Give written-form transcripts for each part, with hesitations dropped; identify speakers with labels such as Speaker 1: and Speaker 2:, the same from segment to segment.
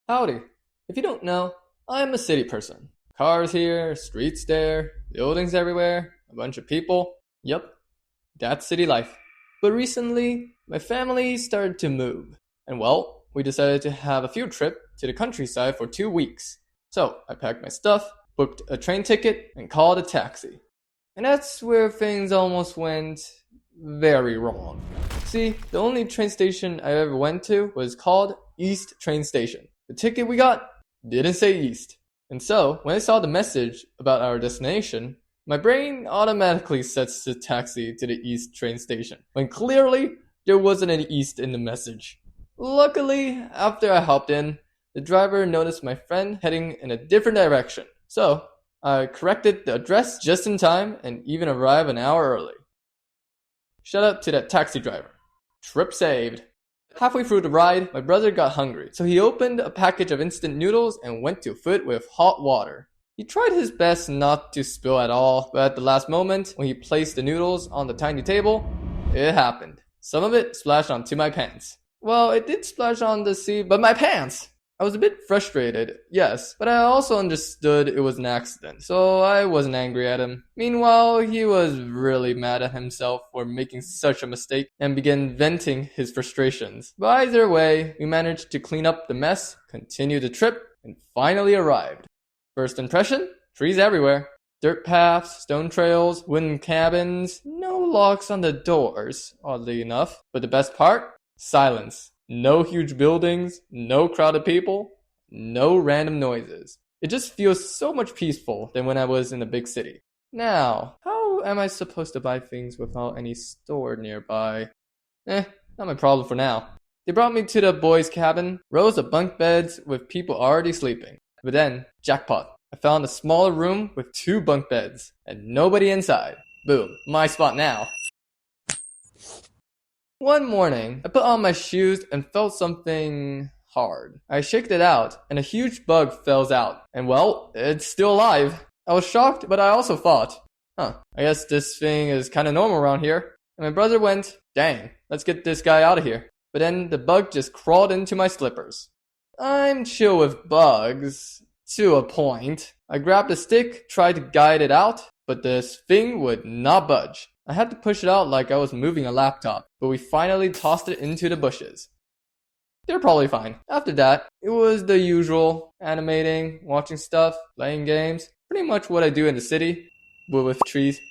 Speaker 1: Howdy. If you don't know, I'm a city person. Cars here, streets there, buildings everywhere, a bunch of people. Yup, that's city life. But recently, my family started to move. And well, we decided to have a field trip to the countryside for 2 weeks. So I packed my stuff, booked a train ticket, and called a taxi. And that's where things almost went very wrong. See, the only train station I ever went to was called East Train Station. The ticket we got didn't say East. And so, when I saw the message about our destination, my brain automatically sets the taxi to the East Train Station, when clearly there wasn't an East in the message. Luckily, after I hopped in, the driver noticed my friend heading in a different direction. So, I corrected the address just in time and even arrived an hour early. Shout out to that taxi driver. Trip saved. Halfway through the ride, my brother got hungry, so he opened a package of instant noodles and went to fill it with hot water. He tried his best not to spill at all, but at the last moment, when he placed the noodles on the tiny table, it happened. Some of it splashed onto my pants. Well, it did splash on the seat, but my pants! I was a bit frustrated, yes, but I also understood it was an accident, so I wasn't angry at him. Meanwhile, he was really mad at himself for making such a mistake and began venting his frustrations. But either way, we managed to clean up the mess, continue the trip, and finally arrived. First impression? Trees everywhere. Dirt paths, stone trails, wooden cabins, no locks on the doors, oddly enough. But the best part? Silence. No huge buildings, no crowded people, no random noises. It just feels so much peaceful than when I was in a big city. Now, how am I supposed to buy things without any store nearby? Not my problem for now. They brought me to the boys' cabin, rows of bunk beds with people already sleeping. But then, jackpot, I found a smaller room with 2 bunk beds, and nobody inside. Boom, my spot now. One morning, I put on my shoes and felt something hard. I shaked it out, and a huge bug falls out. And well, it's still alive. I was shocked, but I also thought, I guess this thing is kinda normal around here. And my brother went, dang, let's get this guy out of here. But then the bug just crawled into my slippers. I'm chill with bugs, to a point. I grabbed a stick, tried to guide it out, but this thing would not budge. I had to push it out like I was moving a laptop, but we finally tossed it into the bushes. They're probably fine. After that, it was the usual, animating, watching stuff, playing games, pretty much what I do in the city, but with trees.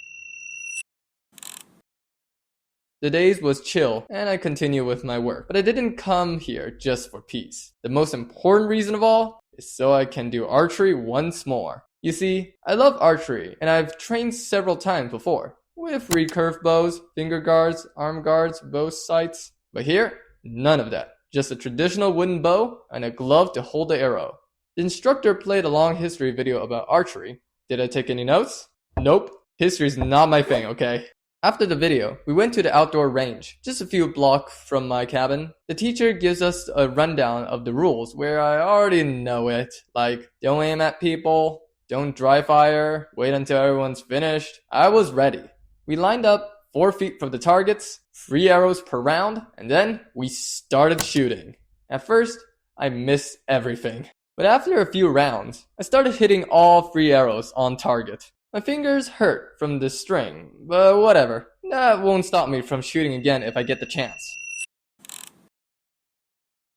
Speaker 1: The days was chill, and I continued with my work, but I didn't come here just for peace. The most important reason of all is so I can do archery once more. You see, I love archery, and I've trained several times before. With recurve bows, finger guards, arm guards, bow sights. But here, none of that. Just a traditional wooden bow and a glove to hold the arrow. The instructor played a long history video about archery. Did I take any notes? Nope. History's not my thing, okay? After the video, we went to the outdoor range, just a few blocks from my cabin. The teacher gives us a rundown of the rules where I already know it, like don't aim at people, don't dry fire, wait until everyone's finished. I was ready. We lined up 4 feet from the targets, 3 arrows per round, and then we started shooting. At first, I missed everything. But after a few rounds, I started hitting all 3 arrows on target. My fingers hurt from the string, but whatever. That won't stop me from shooting again if I get the chance.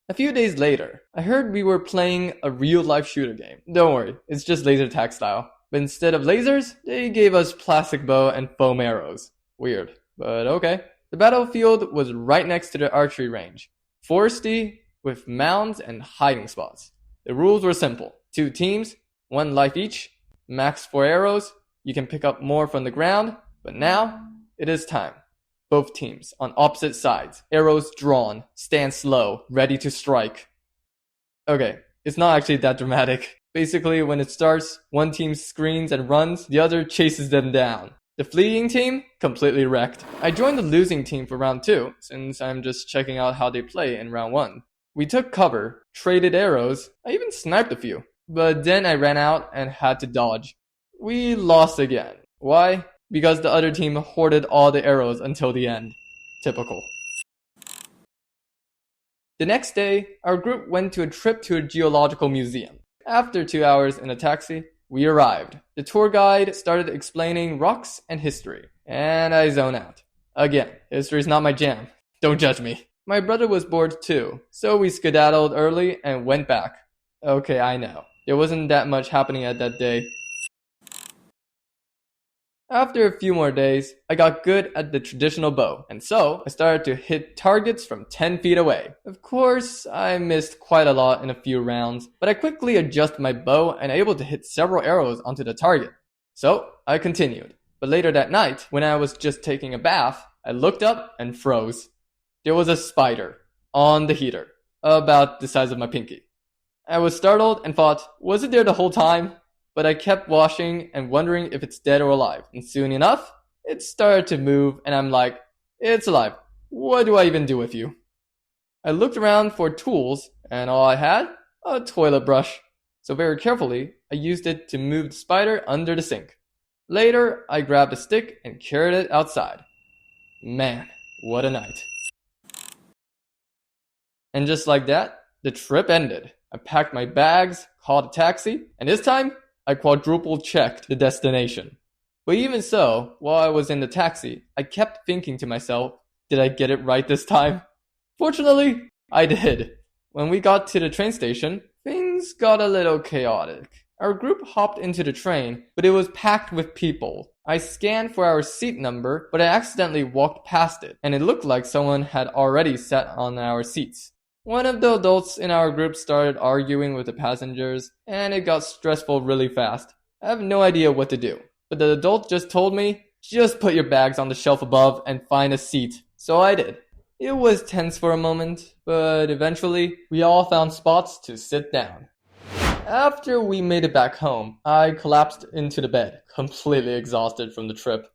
Speaker 1: A few days later, I heard we were playing a real-life shooter game. Don't worry, it's just laser tag style. But instead of lasers, they gave us plastic bow and foam arrows. Weird, but okay. The battlefield was right next to the archery range. Foresty, with mounds and hiding spots. The rules were simple. 2 teams, 1 life each, max 4 arrows. You can pick up more from the ground, but now, it is time. Both teams, on opposite sides, arrows drawn, stand slow, ready to strike. Okay, it's not actually that dramatic. Basically, when it starts, one team screams and runs, the other chases them down. The fleeing team, completely wrecked. I joined the losing team for round 2, since I'm just checking out how they play in round 1. We took cover, traded arrows, I even sniped a few. But then I ran out and had to dodge. We lost again. Why? Because the other team hoarded all the arrows until the end. Typical. The next day, our group went to a trip to a geological museum. After 2 hours in a taxi, we arrived. The tour guide started explaining rocks and history, and I zoned out. Again, history's not my jam. Don't judge me. My brother was bored too, so we skedaddled early and went back. Okay, I know. There wasn't that much happening at that day. After a few more days, I got good at the traditional bow, and so I started to hit targets from 10 feet away. Of course, I missed quite a lot in a few rounds, but I quickly adjusted my bow and able to hit several arrows onto the target. So, I continued. But later that night, when I was just taking a bath, I looked up and froze. There was a spider on the heater, about the size of my pinky. I was startled and thought, was it there the whole time? But I kept washing and wondering if it's dead or alive. And soon enough, it started to move and I'm like, it's alive. What do I even do with you? I looked around for tools and all I had? A toilet brush. So very carefully, I used it to move the spider under the sink. Later, I grabbed a stick and carried it outside. Man, what a night. And just like that, the trip ended. I packed my bags, called a taxi, and this time, I quadruple checked the destination. But even so, while I was in the taxi, I kept thinking to myself, did I get it right this time? Fortunately, I did. When we got to the train station, things got a little chaotic. Our group hopped into the train, but it was packed with people. I scanned for our seat number, but I accidentally walked past it, and it looked like someone had already sat on our seats. One of the adults in our group started arguing with the passengers, and it got stressful really fast. I have no idea what to do, but the adult just told me, just put your bags on the shelf above and find a seat. So I did. It was tense for a moment, but eventually, we all found spots to sit down. After we made it back home, I collapsed into the bed, completely exhausted from the trip.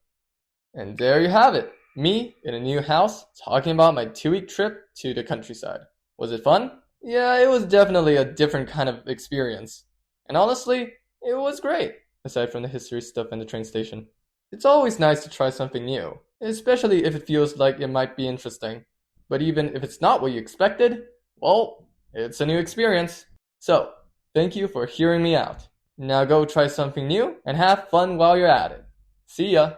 Speaker 1: And there you have it, me in a new house, talking about my 2-week trip to the countryside. Was it fun? Yeah, it was definitely a different kind of experience. And honestly, it was great, aside from the history stuff and the train station. It's always nice to try something new, especially if it feels like it might be interesting. But even if it's not what you expected, well, it's a new experience. So, thank you for hearing me out. Now go try something new and have fun while you're at it. See ya!